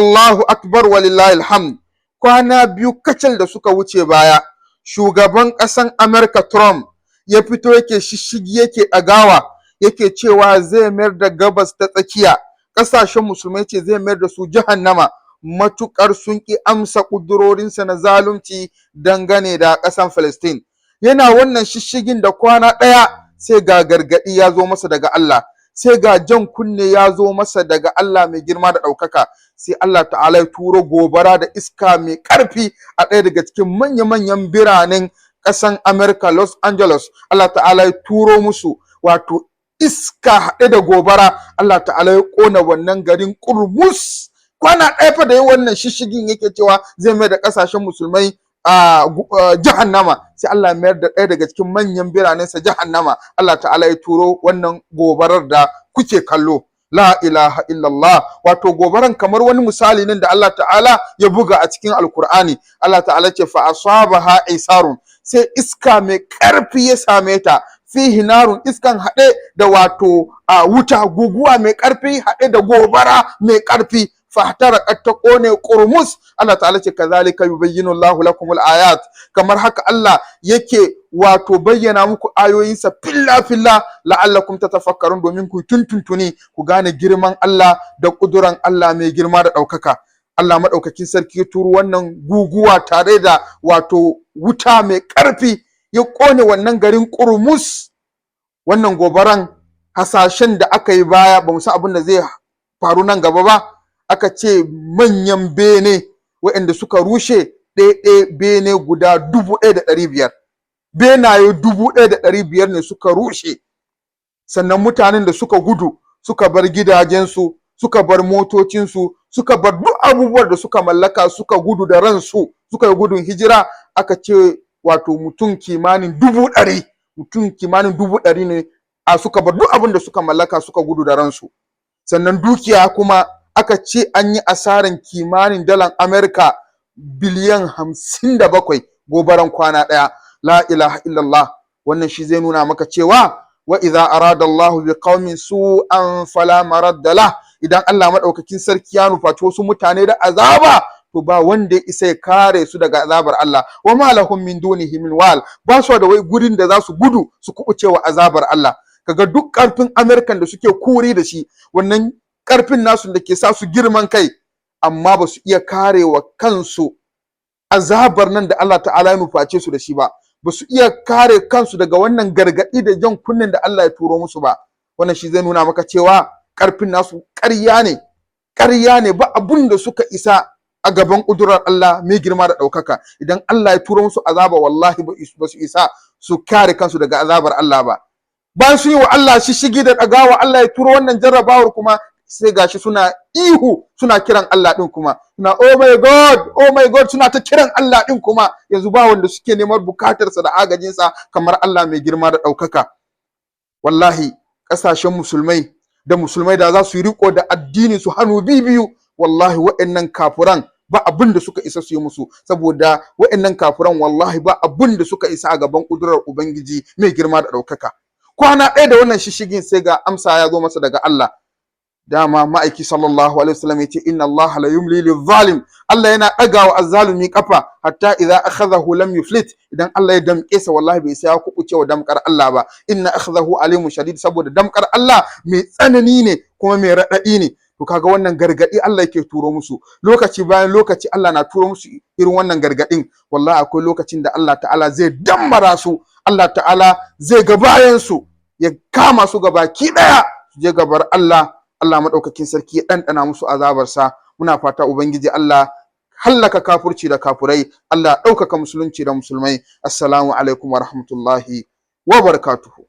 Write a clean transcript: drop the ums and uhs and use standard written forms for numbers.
Allahu akbar walillahi alhamd. Kwana biyu kacal da suka wuce baya, shugaban ƙasan America Trump ya fito yake shishigi, yake ɗagawa, yake cewa zai mayar da gabas ta tsakiya ƙasashen musulmai, ce zai mayar da su jahannama matuƙar sun ƙi amsa ƙudurorinsa na zalunci dangane da ƙasan Palestine. Yana wannan shishigin da kwana ɗaya sai ga gargaɗi ya zo masa daga Allah, sai ga jan kunne ya zo masa daga Allah mai girma da ɗaukaka. Sai Allah ta'ala ya turo gobara da iska mai ƙarfi a ɗaya daga cikin manya-manyan biranen ƙasan America, Los Angeles. Allah ta'ala ya turo musu wato iska haɗe da gobara. Allah ta'ala ya ƙona wannan garin ƙurmus. Kwana ɗaya fa da yi wannan shishigin yake cewa zai mai da ƙasashen musulmai jahannama, sai Allah mayar da ɗaya daga cikin manyan biranensa jahannama. Allah ta'ala ya turo wannan gobarar da kuke kallo. La ilaha illallah. Wato gobaran kamar wani misali ne da Allah ta'ala ya buga a cikin alkur'ani. Allah ta'ala ce fa asabaha isarun, sai iska mai ƙarfi ya same ta, fihi narun, iskan haɗe da wato wuta, guguwa mai ƙarfi haɗe da gobara mai ƙarfi, fahtaraqat, ta ƙone ƙurmus. Allah ta'ala ce kazalika yubayyinu Allahu lakumul ayat, kamar haka Allah yake wato bayyana muku ayoyinsa filla filla la'allakum tatafakkarun, domin ku tuntuntuni ku gane girman Allah da ƙuduran Allah mai girma da ɗaukaka. Allah maɗaukakin sarki ya turo wannan guguwa tare da wato wuta mai ƙarfi, ya ƙone wannan garin ƙurmus. Wannan gobaran hasashen da aka yi baya, ba mu san abin da zai faru nan gaba ba. Aka ce manyan bene waɗanda suka rushe, ɗaya bene guda 1,500, benaye 1,500 ne suka rushe. Sannan mutanen da suka gudu, suka bar gidajensu, suka bar motocinsu, suka bar duk abubuwan da suka mallaka, suka gudu da ransu, suka yi gudun hijira. Aka ce wato mutum kimanin 100,000, mutum kimanin 100,000 ne suka bar duk abin da suka mallaka, suka gudu da ransu. Sannan dukiya kuma aka ce an yi asaran kimanin dalar Amerika biliyan 57 gobaran kwana ɗaya. La ilaha illallah. Wannan shi zai nuna maka cewa wa idza arada Allah bi qaumin su'an fala maradda lah. Idan Allah madaukakin sarki ya nufaci wasu mutane da azaba, to ba wanda ya isa ya kare su daga azabar Allah. Wa ma lahum min dunihi min wal. Ba su da wai gurin da za su gudu su kubuce wa azabar Allah. Kaga duk karfin Amerikan da suke kuri da shi, wannan karfin nasu da ke sa su girman kai, amma ba su iya kare wa kansu azabar nan da Allah ta'ala ya nuface su da shi ba. Ba su iya kare kansu daga wannan gargaɗi da jan kunnen da Allah ya turo musu ba. Wannan shi zai nuna maka cewa ƙarfin nasu ƙarya ne, ba abun da suka isa a gaban ƙudurar Allah mai girma da ɗaukaka. Idan Allah ya turo musu azaba, wallahi ba su isa su kare kansu daga azabar Allah ba. Bayan sun yi wa Allah shishigi da ɗagawa, Allah ya turo wannan jarrabawar kuma, sai gashi suna ihu, suna kiran Allah ɗin kuma, suna oh my god, suna ta kiran Allah ɗin kuma. Yanzu ba wanda suke neman bukatarsa da agajinsa kamar Allah mai girma da ɗaukaka. Wallahi ƙasashen musulmai da za su yi riko da addini su hannu biyu, wallahi waɗannan kafuran ba abin da suka isa su yi musu, saboda waɗannan kafuran wallahi ba abin da suka isa a gaban ƙudurar Ubangiji mai girma da ɗaukaka. Kwana ɗaya da wannan shishigin sai ga amsa ya zo masa daga Allah. Dama ma'aiki sallallahu alaihi wasallam yace inna Allah la yumli lil zalim. Allah yana ɗagawa azzalumi kafa hatta idza akhadhahu lam yuflit. Idan Allah ya damƙe sa, wallahi bai sai ya kubuce wa damƙar Allah ba. Inna akhadhahu alimun shadid, saboda damƙar Allah mai tsanani ne kuma mai raɗaɗi ne. To kaga wannan gargaɗi Allah yake turo musu lokaci bayan lokaci. Allah na turo musu irin wannan gargaɗin. Wallahi akwai lokacin da Allah ta'ala zai dammara su, Allah ta'ala zai ga bayan su, ya kama su gabaki ɗaya su je gabar Allah. Allah maɗaukakin sarki ya ɗanɗana musu azabarsa. Muna fata Ubangiji Allah hallaka kafurci da kafurai, Allah ɗaukaka musulunci da musulmai. Assalamu alaikum wa rahmatullahi wa barakatuhu.